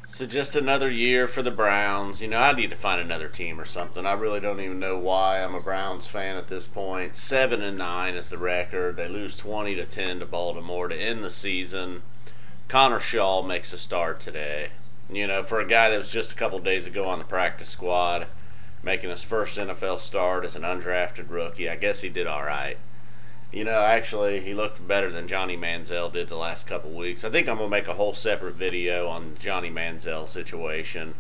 So just another year for the Browns. You know, I need to find another team or something. I really don't even know why I'm a Browns fan at this point. 7-9 is the record. They lose 20-10 to Baltimore to end the season. Connor Shaw makes a start today. You know, for a guy that was just a couple days ago on the practice squad, making his first NFL start as an undrafted rookie, I guess he did all right. You know, actually, he looked better than Johnny Manziel did the last couple weeks. I think I'm going to make a whole separate video on the Johnny Manziel situation.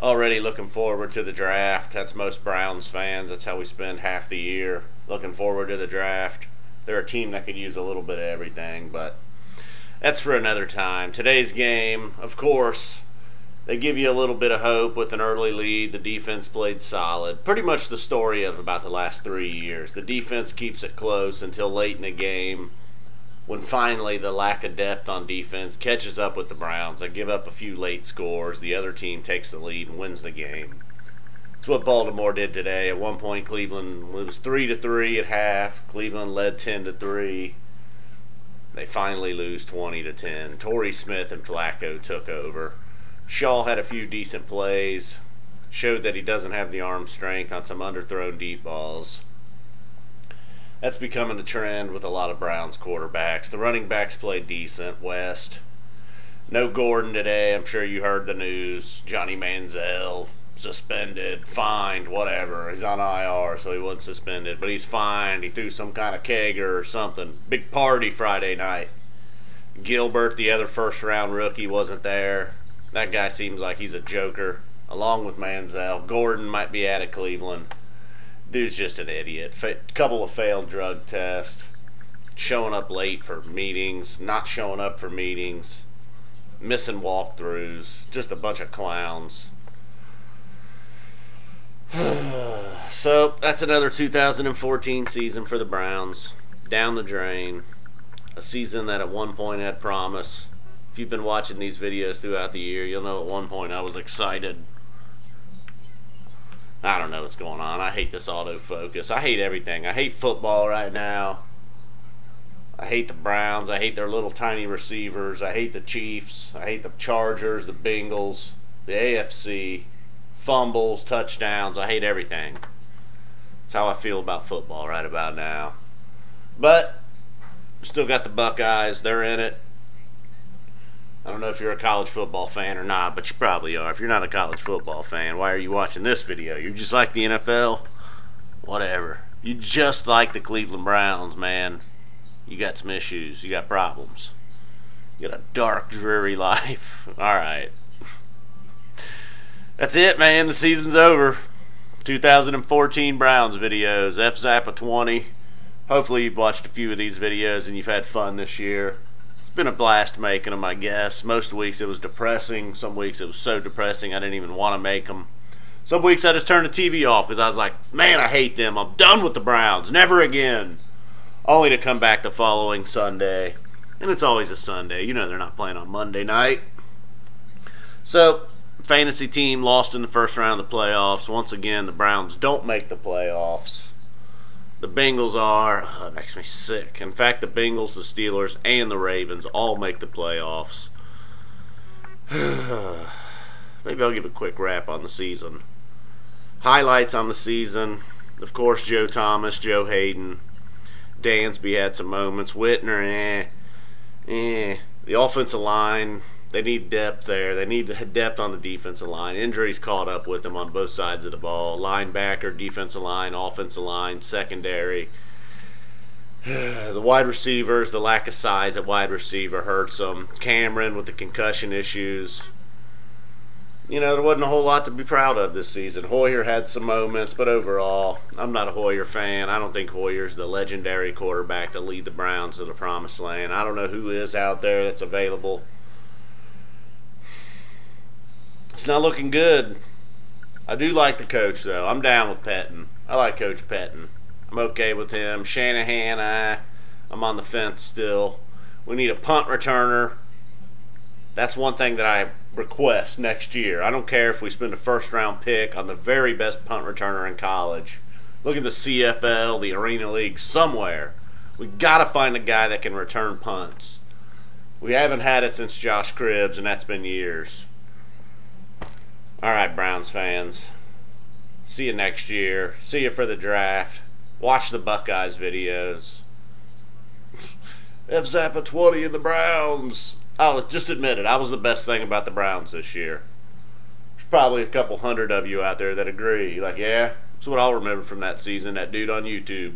Already looking forward to the draft. That's most Browns fans. That's how we spend half the year, looking forward to the draft. They're a team that could use a little bit of everything, but that's for another time. Today's game, of course, they give you a little bit of hope with an early lead. The defense played solid. Pretty much the story of about the last 3 years. The defense keeps it close until late in the game when finally the lack of depth on defense catches up with the Browns. They give up a few late scores. The other team takes the lead and wins the game. That's what Baltimore did today. At one point, Cleveland was 3-3 at half. Cleveland led 10-3. They finally lose 20-10. Torrey Smith and Flacco took over. Shaw had a few decent plays, showed that he doesn't have the arm strength on some underthrown deep balls. That's becoming a trend with a lot of Browns quarterbacks. The running backs played decent. West. No Gordon today. I'm sure you heard the news. Johnny Manziel suspended, fined, whatever. He's on IR, so he wasn't suspended, but he's fined. He threw some kind of kegger or something. Big party Friday night. Gilbert, the other first-round rookie, wasn't there. That guy seems like he's a joker, along with Manziel. Gordon might be out of Cleveland. Dude's just an idiot. Couple of failed drug tests. Showing up late for meetings. Not showing up for meetings. Missing walkthroughs. Just a bunch of clowns. So, that's another 2014 season for the Browns. Down the drain. A season that at one point had promise. If you've been watching these videos throughout the year, you'll know at one point I was excited. I don't know what's going on. I hate this autofocus. I hate everything. I hate football right now. I hate the Browns. I hate their little tiny receivers. I hate the Chiefs. I hate the Chargers, the Bengals, the AFC, fumbles, touchdowns. I hate everything. That's how I feel about football right about now. But still got the Buckeyes. They're in it. I don't know if you're a college football fan or not, but you probably are. If you're not a college football fan, why are you watching this video? You just like the NFL? Whatever. You just like the Cleveland Browns, man. You got some issues. You got problems. You got a dark, dreary life. All right. That's it, man. The season's over. 2014 Browns videos. FZappa20. Hopefully you've watched a few of these videos and you've had fun this year. Been a blast making them, I guess. Most weeks it was depressing. Some weeks it was so depressing I didn't even want to make them. Some weeks I just turned the TV off because I was like, man, I hate them. I'm done with the Browns. Never again. Only to come back the following Sunday. And it's always a Sunday. You know they're not playing on Monday night. So, fantasy team lost in the first round of the playoffs. Once again, the Browns don't make the playoffs. The Bengals are, it makes me sick. In fact, the Bengals, the Steelers, and the Ravens all make the playoffs. Maybe I'll give a quick wrap on the season. Highlights on the season. Of course, Joe Thomas, Joe Hayden. Dansby had some moments. Whitner, The offensive line, they need depth there. They need depth on the defensive line. Injuries caught up with them on both sides of the ball. Linebacker, defensive line, offensive line, secondary. The wide receivers, the lack of size at wide receiver hurts them. Cameron with the concussion issues. You know, there wasn't a whole lot to be proud of this season. Hoyer had some moments, but overall, I'm not a Hoyer fan. I don't think Hoyer's the legendary quarterback to lead the Browns to the promised land. I don't know who is out there that's available. It's not looking good. I do like the coach, though. I'm down with Pettin. I like Coach Pettin. I'm okay with him. Shanahan, I'm on the fence still. We need a punt returner. That's one thing that I request next year. I don't care if we spend a first-round pick on the very best punt returner in college. Look at the CFL, the Arena League, somewhere. We got to find a guy that can return punts. We haven't had it since Josh Cribbs, and that's been years. All right, Browns fans. See you next year. See you for the draft. Watch the Buckeyes videos. F Zappa 20 in the Browns. Oh, just admit it. I was the best thing about the Browns this year. There's probably a couple hundred of you out there that agree. Like, yeah, that's what I'll remember from that season. That dude on YouTube.